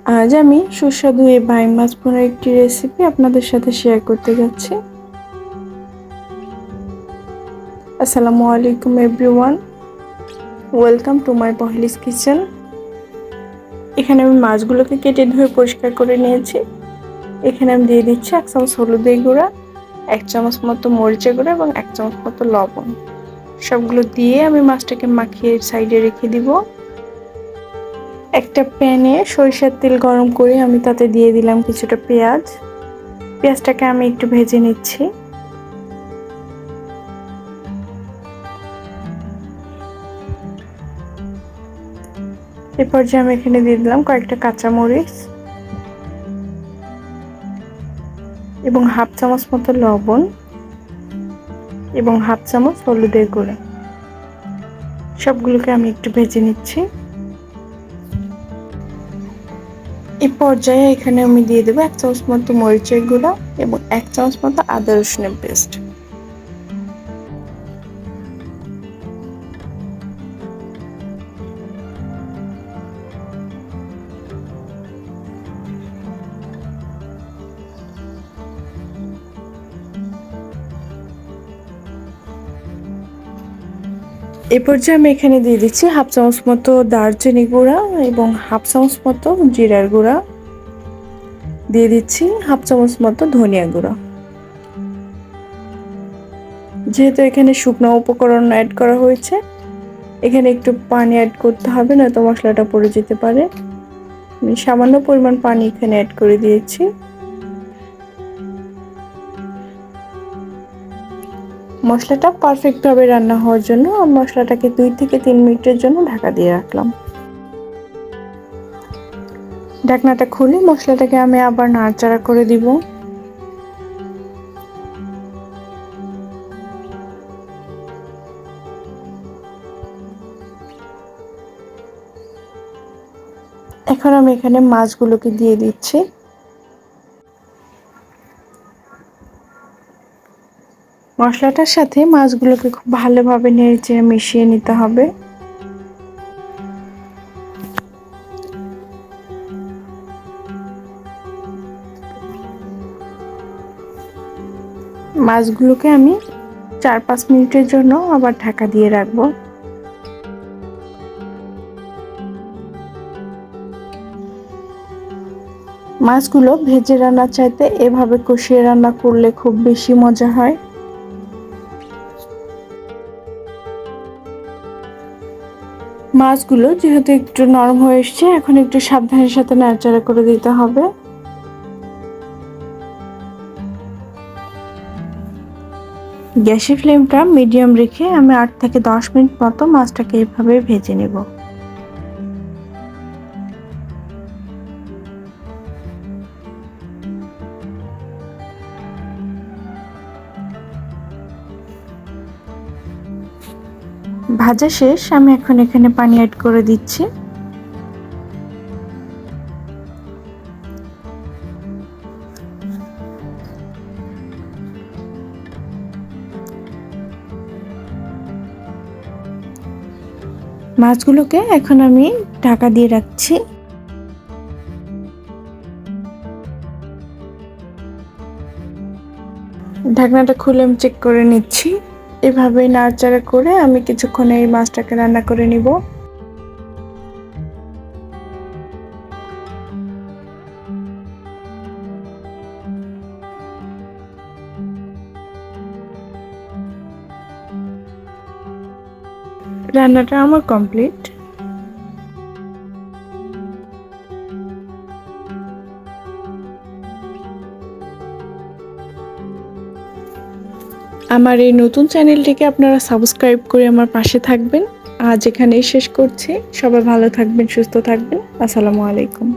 আজ আমি সুস্বাদু এই বাইম মাছ ভুনার একটি রেসিপি আপনাদের সাথে শেয়ার করতে যাচ্ছি। আসসালামু আলাইকুম everyone, welcome to my Paheli's kitchen. এখানে আমি মাছগুলোকে কেটে ধুয়ে পরিষ্কার করে নিয়েছি। এখানে আমি দিয়ে দিচ্ছি 1 চামচ হলুদের গুঁড়া, 1 চামচ মতো মরিচের গুঁড়া এবং 1 চামচ মতো লবণ। সবগুলো দিয়ে আমি মাছটাকে মাখিয়ে সাইডে রেখে দিব। একটা প্যানে সরিষার তেল গরম করে আমি তাতে দিয়ে দিলাম কিছুটা পেঁয়াজ। পেঁয়াজটাকে আমি একটু ভেজে নিচ্ছি। এরপর যে আমি এখানে দিয়ে দিলাম কয়েকটা কাঁচামরিচ এবং 1/2 চামচ মতো লবণ এবং 1/2 চামচ হলুদের গুঁড়া। সবগুলোকে আমি একটু ভেজে নিচ্ছি। এই পর্যায়ে এখানে আমি দিয়ে দেবো 1 চামচ মতো মরিচের গুঁড়া এবং 1 চামচ মতো আদা রসুনের পেস্ট। এই পর্যায়ে আমি এখানে দিয়ে দিচ্ছি 1/2 চামচ মতো দারচিনি গুঁড়া এবং 1/2 চামচ মতো জিরার গুঁড়া। দিয়ে দিচ্ছি 1/2 চামচ মতো ধনিয়া গুঁড়া। যেহেতু এখানে শুকনো উপকরণ অ্যাড করা হয়েছে, এখানে একটু পানি অ্যাড করতে হবে, নয়তো মশলাটা পড়ে যেতে পারে। আমি সামান্য পরিমাণ পানি এখানে অ্যাড করে দিয়েছি। মশলাটা পারফেক্টভাবে রান্না হওয়ার জন্য আমি মশলাটাকে 2 থেকে 3 মিনিটের জন্য ঢাকা দিয়ে রাখলাম। ঢাকনাটা খুলে মশলাটাকে আমি আবার নাড়াচাড়া করে দিব। এখন আমি এখানে মাছগুলোকে দিয়ে দিচ্ছি। মশলাটার সাথে মাছগুলোকে খুব ভালোভাবে নেড়েচেড়ে মিশিয়ে নিতে হবে। মাছগুলোকে আমি 4-5 মিনিটের জন্য আবার ঢাকা দিয়ে রাখবো। মাছগুলো ভেজে রান্নার চাইতে এভাবে কষিয়ে রান্না করলে খুব বেশি মজা হয়। মাছগুলো যেহেতু একটু নরম হয়ে এসছে, এখন একটু সাবধানের সাথে নাড়াচাড়া করে দিতে হবে। গ্যাসের ফ্লেমটা মিডিয়াম রেখে আমি 8 থেকে 10 মিনিট মতো মাছটাকে এভাবে ভেজে নেব। ভাজা শেষ, আমি এখন এখানে পানি অ্যাড করে দিচ্ছি। মাছগুলোকে এখন আমি ঢাকা দিয়ে রাখছি। ঢাকনাটা খুলে আমি চেক করে নিচ্ছি। এভাবে নাড়াচাড়া করে আমি কিছুক্ষণ এই মাছটাকে রান্না করে নিব। রান্নাটা আমার কমপ্লিট। আমার এই নতুন চ্যানেলটিকে আপনারা সাবস্ক্রাইব করে আমার পাশে থাকবেন। আজ এখানেই শেষ করছি। সবাই ভালো থাকবেন, সুস্থ থাকবেন। আসসালামু আলাইকুম।